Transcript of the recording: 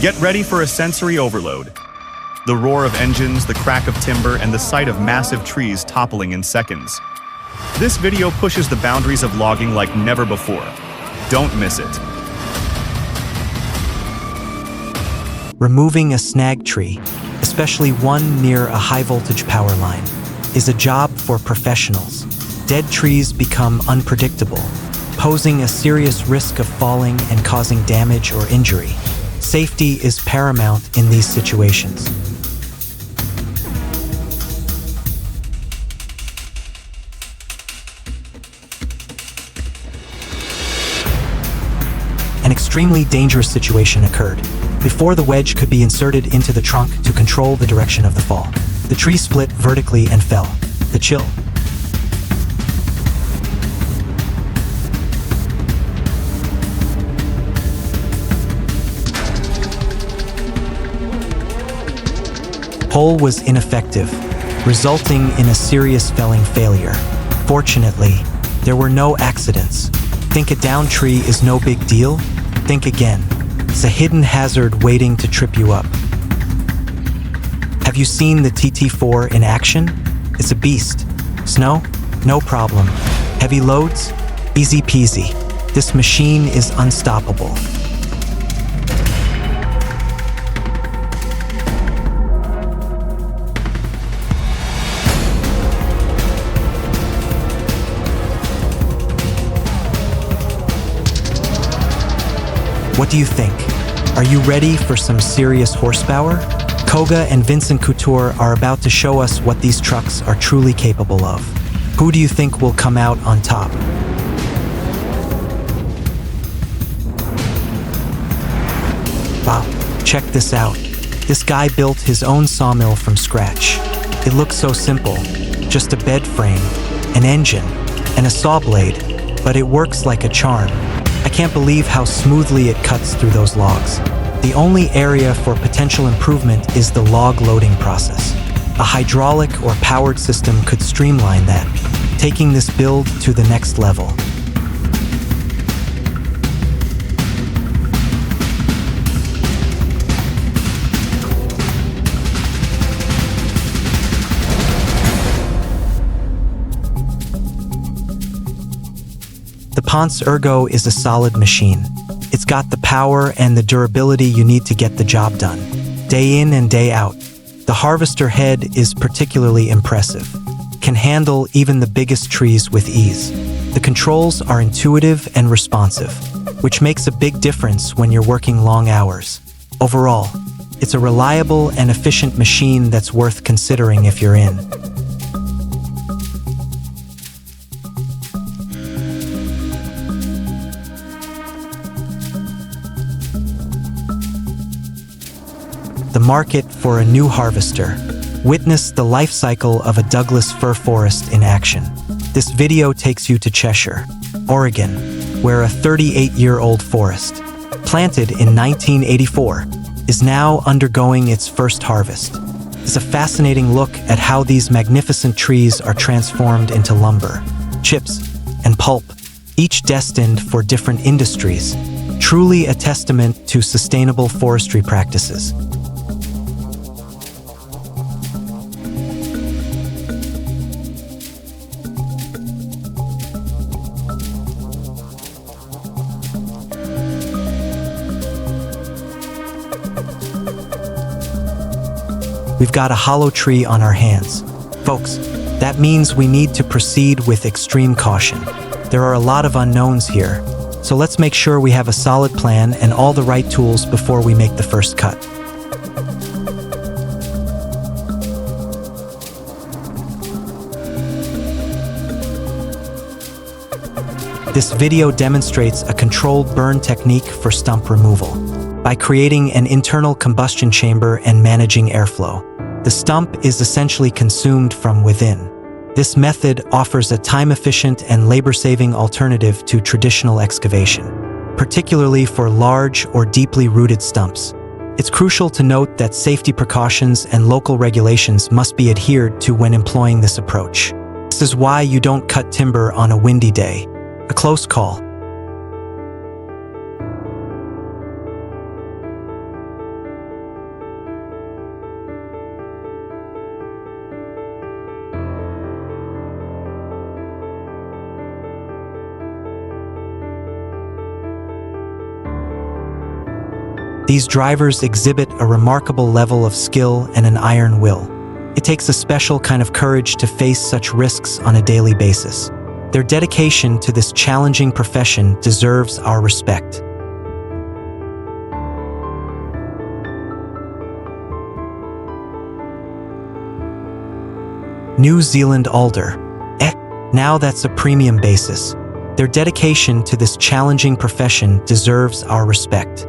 Get ready for a sensory overload. The roar of engines, the crack of timber, and the sight of massive trees toppling in seconds. This video pushes the boundaries of logging like never before. Don't miss it. Removing a snag tree, especially one near a high-voltage power line, is a job for professionals. Dead trees become unpredictable, posing a serious risk of falling and causing damage or injury. Safety is paramount in these situations. An extremely dangerous situation occurred. Before the wedge could be inserted into the trunk to control the direction of the fall, the tree split vertically and fell. The chill. Pole was ineffective, resulting in a serious felling failure. Fortunately, there were no accidents. Think a downed tree is no big deal? Think again. It's a hidden hazard waiting to trip you up. Have you seen the TT4 in action? It's a beast. Snow? No problem. Heavy loads? Easy peasy. This machine is unstoppable. What do you think? Are you ready for some serious horsepower? Koga and Vincent Couture are about to show us what these trucks are truly capable of. Who do you think will come out on top? Wow, check this out. This guy built his own sawmill from scratch. It looks so simple. Just a bed frame, an engine, and a saw blade, but it works like a charm. I can't believe how smoothly it cuts through those logs. The only area for potential improvement is the log loading process. A hydraulic or powered system could streamline that, taking this build to the next level. The Ponce Ergo is a solid machine. It's got the power and the durability you need to get the job done, day in and day out. The harvester head is particularly impressive. Can handle even the biggest trees with ease. The controls are intuitive and responsive, which makes a big difference when you're working long hours. Overall, it's a reliable and efficient machine that's worth considering if you're in. The market for a new harvester. Witness the life cycle of a Douglas fir forest in action. This video takes you to Cheshire, Oregon, where a 38-year-old forest, planted in 1984, is now undergoing its first harvest. It's a fascinating look at how these magnificent trees are transformed into lumber, chips, and pulp, each destined for different industries. Truly a testament to sustainable forestry practices. We've got a hollow tree on our hands. Folks, that means we need to proceed with extreme caution. There are a lot of unknowns here, so let's make sure we have a solid plan and all the right tools before we make the first cut. This video demonstrates a controlled burn technique for stump removal. By creating an internal combustion chamber and managing airflow, the stump is essentially consumed from within. This method offers a time-efficient and labor-saving alternative to traditional excavation, particularly for large or deeply rooted stumps. It's crucial to note that safety precautions and local regulations must be adhered to when employing this approach. This is why you don't cut timber on a windy day. A close call. These drivers exhibit a remarkable level of skill and an iron will. It takes a special kind of courage to face such risks on a daily basis. Their dedication to this challenging profession deserves our respect. New Zealand alder. Now that's a premium basis. Their dedication to this challenging profession deserves our respect.